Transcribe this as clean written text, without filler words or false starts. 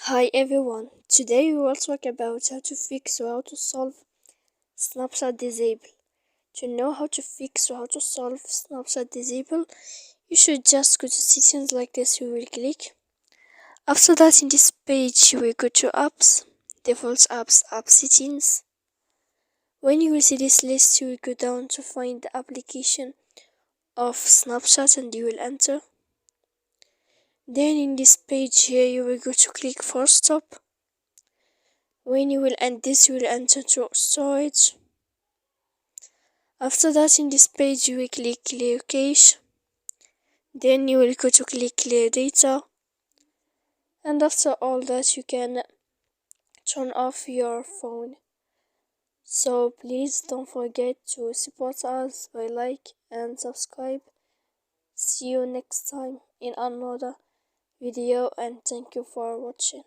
Hi everyone, today we will talk about how to fix or how to solve Snapchat disable. To know how to fix or how to solve Snapchat disable, you should just go to settings like this. You will click. After that, in this page, you will go to apps, default apps, app settings. When you will see this list, you will go down to find the application of Snapchat and you will enter. Then in this page here, you will go to click for stop. When you will end this, you will enter to storage. After that, in this page, you will click clear cache. Then you will go to click clear data. And after all that, you can turn off your phone. So please don't forget to support us by like and subscribe. See you next time in another video and thank you for watching.